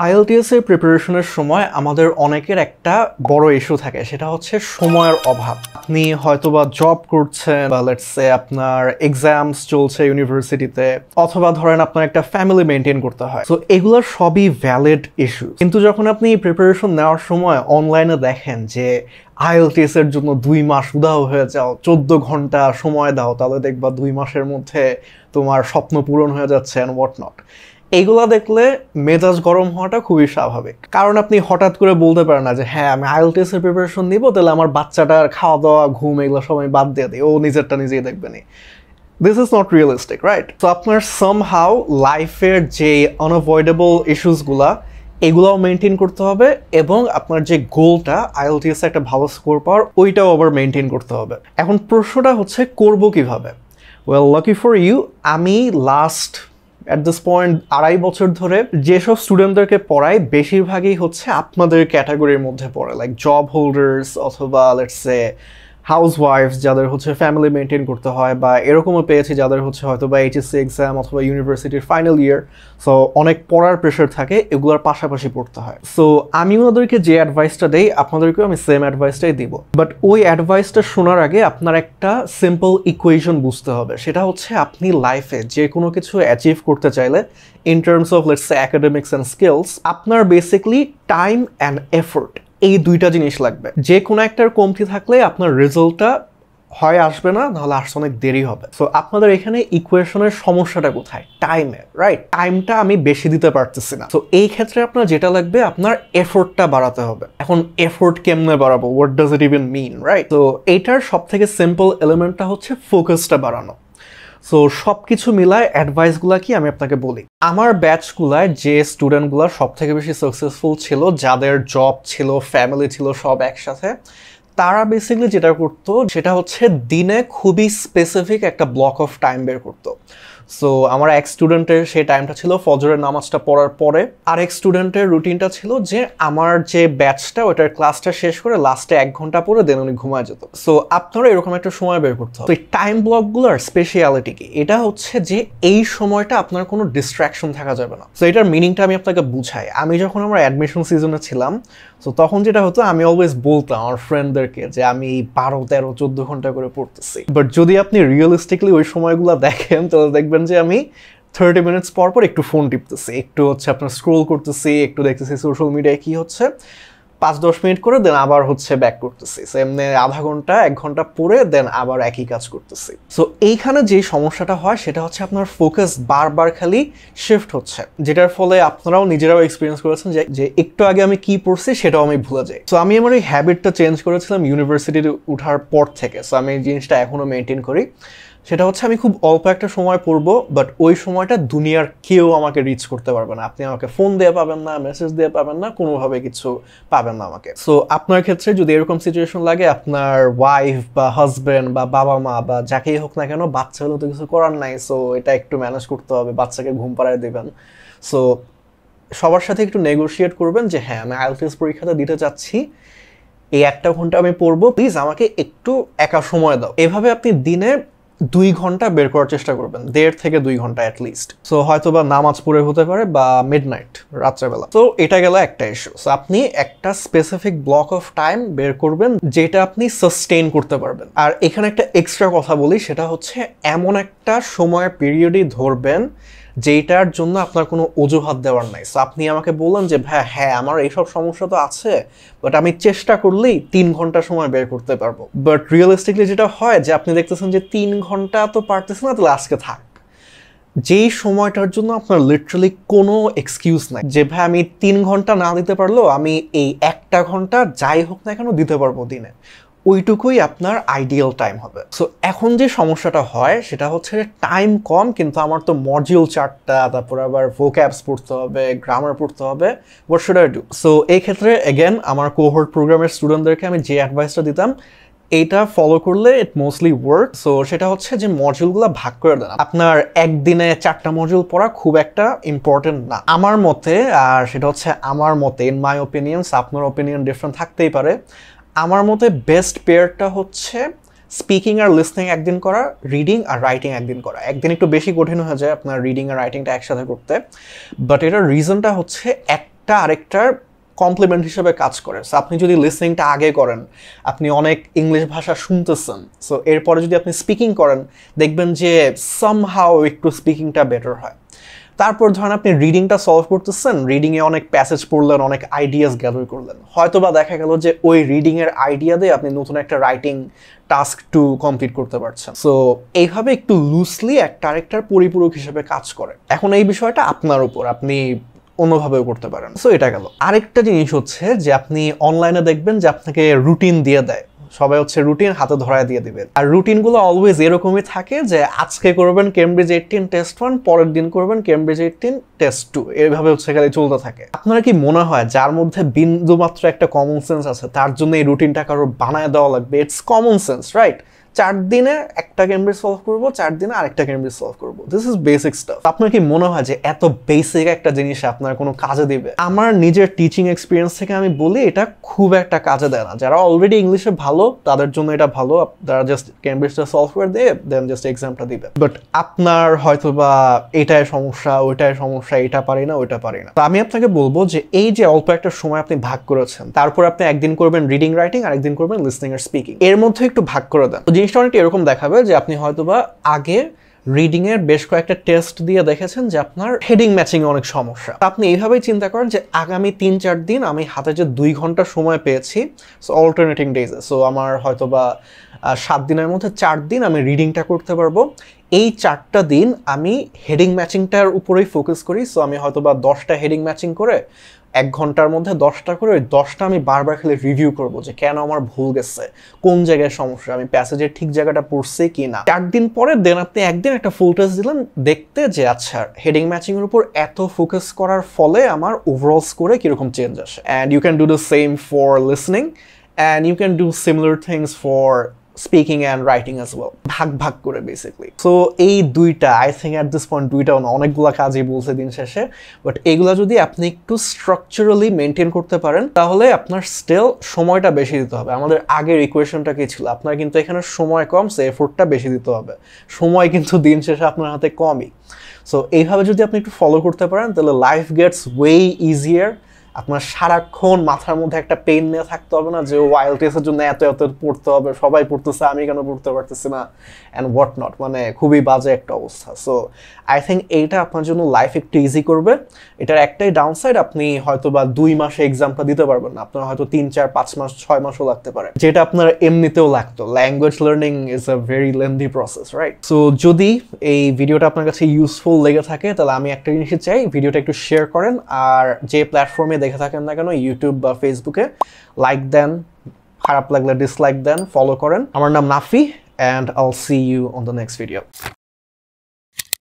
IELTS এর প্রিপারেশনের সময় আমাদের অনেকের একটা বড় ইস্যু থাকে, সেটা হচ্ছে সময়ের অভাব। আপনি হয়তোবা জব করছেন বা লেটস সে আপনার এক্সামস চলছে ইউনিভার্সিটিতে, অথবা ধরেন আপনার একটা ফ্যামিলি মেনটেন করতে হয়। তো এগুলোর সবই ভ্যালিড ইস্যু, কিন্তু যখন আপনি প্রিপারেশন নেওয়ার সময় অনলাইনে দেখেন যে আইএলটিএস এর জন্য 2 মাস উদাও হয়ে যাও, 14 ঘন্টা সময় দাও, তাহলে দেখবা 2 মাসের মধ্যে তোমার স্বপ্ন পূরণ হয়ে যাচ্ছে অ্যান্ড হোয়াট নট, এইগুলা দেখলে মেজাজ গরম হওয়াটা খুবই স্বাভাবিক। কারণ আপনি হঠাৎ করে বলতে পারেন না যে হ্যাঁ আমি আইএলটিএস এর প্রিপারেশন নিব, তাহলে আমার বাচ্চাটার খাওয়া দাওয়া ঘুম এগুলো সব আমি বাদ দিয়ে দিই, ও নিজেরটা নিজেই দেখবে নি। This is not realistic, right? তো আপনার সামহাউ লাইফের যে আনঅ্যাভয়েডেবল ইস্যুসগুলা এগুলাও মেনটেন করতে হবে, এবং আপনার যে গোলটা আইএলটিএস একটা ভালো স্কোর পাওয়ার, ওইটাও আবার মেনটেন করতে হবে। এখন প্রশ্নটা হচ্ছে করব কিভাবে? ওয়েল, লাকি ফর ইউ, আমি লাস্ট অ্যাট দিস পয়েন্ট 2.5 বছর ধরে যেসব স্টুডেন্টদেরকে পড়াই, বেশিরভাগই হচ্ছে আপনাদের ক্যাটাগরির মধ্যে পড়ে, লাইক জব হোল্ডার্স অথবা লেটস সে হাউস ওয়াইফস, যাদের হচ্ছে ফ্যামিলি মেনটেন করতে হয়, বা এরকমও পেয়েছি যাদের হচ্ছে হয়তো বা এইচএসসি এক্সাম অথবা ইউনিভার্সিটির ফাইনাল ইয়ার, সো অনেক পড়ার প্রেশার থাকে, এগুলোর পাশাপাশি পড়তে হয়। সো আমি ওনাদেরকে যে অ্যাডভাইসটা দেই, আপনাদেরকেও আমি সেম অ্যাডভাইসটাই দিব, বাট ওই অ্যাডভাইসটা শোনার আগে আপনার একটা সিম্পল ইকুয়েশন বুঝতে হবে। সেটা হচ্ছে আপনি লাইফে যে কোনো কিছু অ্যাচিভ করতে চাইলে, in terms of let's say academics and skills, আপনার বেসিকলি টাইম অ্যান্ড এফোর্ট, এই দুইটা জিনিস লাগবে। যে কোনো একটার কমতি থাকলে আপনার রেজাল্টটা হয় আসবে না, নাহলে আসতে অনেক দেরি হবে। সো আপনাদের এখানে ইকুয়েশনের সমস্যাটা কোথায়? টাইমে, রাইট? টাইমটা আমি বেশি দিতে পারতেছি না। তো এই ক্ষেত্রে আপনার যেটা লাগবে, আপনার এফোর্টটা বাড়াতে হবে। এখন এফোর্ট কেমনে বাড়াবো? What does it even mean, right? তো এইটার সব থেকে সিম্পল এলিমেন্টটা হচ্ছে ফোকাসটা বাড়ানো। সো সব কিছু মিলায় অ্যাডভাইসগুলা কি আমি আপনাকে বলি। আমার ব্যাচগুলায় যে স্টুডেন্টগুলো সব থেকে বেশি সাকসেসফুল ছিল, যাদের জব ছিল, ফ্যামিলি ছিল সব একসাথে, তারা বেসিক্যালি যেটা করতো সেটা হচ্ছে দিনে খুবই স্পেসিফিক একটা ব্লক অফ টাইম বের করতো। সো আমার এক স্টুডেন্টের সেই টাইমটা ছিল ফজরের নামাজটা পড়ার পরে, আর এক স্টুডেন্টের রুটিনটা ছিল যে আমার যে ব্যাচটা ওটার ক্লাসটা শেষ করে লাস্টে 1 ঘন্টা পরে দেন উনি ঘুমায় যেত। সো আপনারা এরকম একটা সময় বের করতে হবে। তো এই টাইম ব্লকগুলোর স্পেশালিটি কি? এটা হচ্ছে যে এই সময়টা আপনার কোনো ডিস্ট্রাকশন থাকা যাবে না। সো এটার মিনিংটা আমি আপনাকে বুঝাই। আমি যখন আমার অ্যাডমিশন সিজনে ছিলাম, সো তখন যেটা হতো, আমি অলওয়েজ বলতাম আমার ফ্রেন্ডদেরকে যে আমি 12, 13, 14 ঘন্টা করে পড়তেছি। বাট যদি আপনি রিয়েলিস্টিকলি ওই সময়গুলো দেখেন, তাহলে দেখবেন যে আমি 30 মিনিটস পর পর একটু ফোন টিপতেছি, একটু হচ্ছে আপনার স্ক্রোল করতেছি, একটু দেখতেছি সোশ্যাল মিডিয়ায় কি হচ্ছে, 5-10 মিনিট করে দেন আবার হচ্ছে ব্যাক করতেছি। সো এমনি আধা ঘন্টা 1 ঘন্টা পরে দেন আবার একই কাজ করতেছি। সো এইখানে যে সমস্যাটা হয় সেটা হচ্ছে আপনার ফোকাস বারবার খালি শিফট হচ্ছে, যেটার ফলে আপনারাও নিজেরাও এক্সপিরিয়েন্স করেছেন যে একটু আগে আমি কি পড়ছি সেটাও আমি ভুলে যাই। সো আমি আমার এই হ্যাবিটটা চেঞ্জ করেছিলাম ইউনিভার্সিটিতে ওঠার পর থেকে। সো আমি এই জিনিসটা এখনো মেনটেন করি। সেটা হচ্ছে আমি খুব অল্প একটা সময় পড়বো, বাট ওই সময়টা দুনিয়ার কেউ আমাকে রিচ করতে পারবে না। আপনি আমাকে ফোন দিয়ে পাবেন না, মেসেজ দিয়ে পাবেন না, কোনোভাবে কিছু পাবেন না আমাকে। সো আপনার ক্ষেত্রে যদি এরকম সিচুয়েশন লাগে, আপনার ওয়াইফ বা হাজব্যান্ড বা বাবা মা বা যাকেই হোক না কেন, বাচ্চা হলে তো কিছু করার নাই, সো এটা একটু ম্যানেজ করতে হবে, বাচ্চাকে ঘুম পাড়ায় দেবেন। সো সবার সাথে একটু নেগোশিয়েট করবেন যে হ্যাঁ আমি আইএলটিএস পরীক্ষাটা দিতে চাচ্ছি, এই 1 ঘন্টা আমি পড়বো, প্লিজ আমাকে একটু একা সময় দাও। এভাবে আপনি দিনে 2 ঘন্টা বের করার চেষ্টা করবেন, 1.5 থেকে 2 ঘন্টা অ্যাটলিস্ট। সো হয়তো বা নামাজ পড়ে হতে পারে, বা মিডনাইট, রাত্রেবেলা। তো এটা গেল একটা ইস্যু। সো আপনি একটা স্পেসিফিক ব্লক অফ টাইম বের করবেন যেটা আপনি সাস্টেইন করতে পারবেন। আর এখানে একটা এক্সট্রা কথা বলি, সেটা হচ্ছে এমন একটা সময় পিরিয়ডই ধরবেন যেটার জন্য আপনার কোনো অজুহাত দেওয়ার নাই। সো আপনি আমাকে বললেন যে ভাই হ্যাঁ আমার এইসব সমস্যা তো আছে, বাট আমি চেষ্টা করলেই 3 ঘন্টা সময় বের করতে পারবো। বাট রিয়েলিস্টিকলি যেটা হয় যে আপনি দেখতেছেন যে 3 ঘন্টা তো পারতেছেন না, তাহলে আজকে থাক। যেই সময়টার জন্য আপনার লিটারালি কোনো এক্সকিউজ নাই যে ভাই আমি 3 ঘন্টা না দিতে পারলেও আমি এই 1 ঘন্টা যাই হোক না কেন দিতে পারবো দিনে, ওইটুকুই আপনার আইডিয়াল টাইম হবে। সো এখন যে সমস্যাটা হয় সেটা হচ্ছে টাইম কম, কিন্তু আমার তো মডিউল 4টা, তারপর আবার ভোক্যাবস পড়তে হবে, গ্রামার পড়তে হবে, what should I do? So এই ক্ষেত্রে এগেন আমার কোহোর্ট প্রোগ্রামের স্টুডেন্টদেরকে আমি যে অ্যাডভাইসটা দিতাম, এইটা ফলো করলে ইট মোস্টলি ওয়ার্ক। সো সেটা হচ্ছে যে মডিউলগুলো ভাগ করে দেন। আপনার একদিনে 4টা মডিউল পড়া খুব একটা ইম্পর্টেন্ট না আমার মতে। আর সেটা হচ্ছে আমার মতে, ইন মাই ওপিনিয়ন্স, আপনার ওপিনিয়ন ডিফারেন্ট থাকতেই পারে। আমার মতে বেস্ট পেয়ারটা হচ্ছে স্পিকিং আর লিসনিং একদিন করা, রিডিং আর রাইটিং একদিন করা। একদিন একটু বেশি কঠিন হয়ে যায় আপনার রিডিং আর রাইটিংটা একসাথে করতে, বাট এটার রিজনটা হচ্ছে একটা একটা আরেকটার কমপ্লিমেন্ট হিসেবে কাজ করে। সো আপনি যদি লিসনিংটা আগে করেন, আপনি অনেক ইংলিশ ভাষা শুনতেছেন, সো এরপরে যদি আপনি স্পিকিং করেন দেখবেন যে সামহাও একটু স্পিকিংটা বেটার হয়। তারপর ধরেন আপনি রিডিংটা সলভ করতেছেন, রিডিংয়ে অনেক প্যাসেজ পড়লেন, অনেক আইডিয়াস গ্যাদার করলেন, হয়তো বা দেখা গেল যে ওই রিডিংয়ের আইডিয়া দিয়ে আপনি নতুন একটা রাইটিং টাস্ক টু কমপ্লিট করতে পারছেন। সো এইভাবে একটু লুজলি একটা আরেকটার পরিপূরক হিসেবে কাজ করে। এখন এই বিষয়টা আপনার উপর, আপনি অন্যভাবেও করতে পারেন। সো এটা গেল। আরেকটা জিনিস হচ্ছে যে আপনি অনলাইনে দেখবেন যে আপনাকে রুটিন দিয়ে দেয়, সবাই হচ্ছে রুটিন হাতে ধরায় দিয়ে দিবে। আর রুটিনগুলো অলওয়েজ এরকমই থাকে যে আজকে করবেন কেমব্রিজ 18 টেস্ট 1, পরের দিন করবেন কেমব্রিজ 18 টেস্ট 2, এইভাবে হচ্ছে খালি চলতে থাকে। আপনারা কি মনে হয় যার মধ্যে বিন্দু মাত্র একটা কমন সেন্স আছে তার জন্য এই রুটিনটা কারো বানায় দেওয়া লাগবে? It's common sense, right? 4 দিনে একটা কেমব্রিজ সলভ করবো, 4 দিনে আরেকটা কেমব্রিজ সলভ করবো, দিস ইজ বেসিক স্টাফ। আপনার কি মনে হয় যে এত বেসিক একটা জিনিস আপনার কোনো কাজে দিবে? আমার নিজের টিচিং এক্সপিরিয়েন্স থেকে আমি বলি এটা খুব একটা কাজে দেয় না। যারা অলরেডি ইংলিশে ভালো তাদের জন্য এটা ভালো, তারা জাস্ট কেমব্রিজটা সলভ করে দিয়ে দেন জাস্ট এক্সামটা দিবে। বাট আপনার হয়তো বা এটাই সমস্যা, ওইটাই সমস্যা, এটা পারি না, ওইটা পারি না। তো আমি আপনাকে বলবো যে এই যে অল্প একটা সময় আপনি ভাগ করেছেন, তারপর আপনি একদিন করবেন রিডিং রাইটিং, আরেকদিন করবেন লিসনিং আর স্পিকিং, এর মধ্যে একটু ভাগ করে দেন। জিনিসটা অনেকটা এরকম দেখাবে যে আপনি হয়তোবা আগে রিডিং এর বেশ কয়েকটা টেস্ট দিয়ে দেখেছেন যে আপনার হেডিং ম্যাচিং এ অনেক সমস্যা। আপনি এইভাবেই চিন্তা করেন যে আগামী 3-4 দিন আমি হাতে যে 2 ঘন্টা সময় পেয়েছি, সো অল্টারনেটিং ডেজে, সো আমার হয়তোবা 7 দিনের মধ্যে 4 দিন আমি রিডিংটা করতে পারবো। এই 4টা দিন আমি হেডিং ম্যাচিংটার উপরেই ফোকাস করি। সো আমি হয়তোবা 10টা হেডিং ম্যাচিং করে 1 ঘন্টার মধ্যে 10টা করে, ওই 10টা আমি বারবার খালি রিভিউ করব যে কেন আমার ভুল গেছে, কোন জায়গায় সমস্যা, আমি প্যাসেজের ঠিক জায়গাটা পড়ছি কি না। 4 দিন পরে দেন আপনি একদিন একটা ফুল টেস্ট দিলেন দেখতে যে আচ্ছা হেডিং ম্যাচিং এর উপর এত ফোকাস করার ফলে আমার ওভারঅল স্কোরে কিরকম চেঞ্জ আসে। And you can do the same for listening and you can do similar things for speaking and writing as well, ভাগ ভাগ করে বেসিকলি। সো এই দুইটা I think at this point দুইটাও না, অনেকগুলো কাজই বলছে দিন শেষে, বাট এগুলা যদি আপনি একটু স্ট্রাকচারালি মেনটেন করতে পারেন তাহলে আপনার স্টিল সময়টা বেশি দিতে হবে। আমাদের আগের ইকুয়েশনটা কি ছিল? আপনার কিন্তু এখানে সময় কম, সো এফোর্টটা বেশি দিতে হবে। সময় কিন্তু দিন শেষে আপনার হাতে কমই। সো এইভাবে যদি আপনি একটু ফলো করতে পারেন তাহলে লাইফ গেটস ওয়ে ইজিয়ার। আপনার সারাক্ষণ মাথার মধ্যে একটা পেইন নিয়ে থাকতে হবে না যে ওয়াইএলটিএস এর জন্য এত এত পড়তে হবে, সবাই পড়তেছে আমি কেন পড়তে পারতেছি না, অ্যান্ড হোয়াট নট, মানে খুবই বাজে একটা অবস্থা। সো আই থিঙ্ক এইটা আপনার জন্য লাইফ একটু ইজি করবে। এটার একটাই ডাউনসাইড, আপনি হয়তো বা 2 মাসে এক্সামটা দিতে পারবেন না, আপনার হয়তো 3-4-5 মাস 6 মাসও লাগতে পারে, যেটা আপনার এমনিতেও লাগতো। Language learning is a very lengthy process, right? So যদি এই ভিডিওটা আপনার কাছে ইউজফুল লেগে থাকে তাহলে আমি একটা জিনিসই চাই, ভিডিওটা একটু শেয়ার করেন, আর যে প্ল্যাটফর্মে দেখে থাকেন না কেন, ইউটিউব বা ফেসবুকে, লাইক দেন, খারাপ লাগলে ডিসলাইক দেন, ফলো করেন। আমার নাম Nafi, and I'll see you on the next video.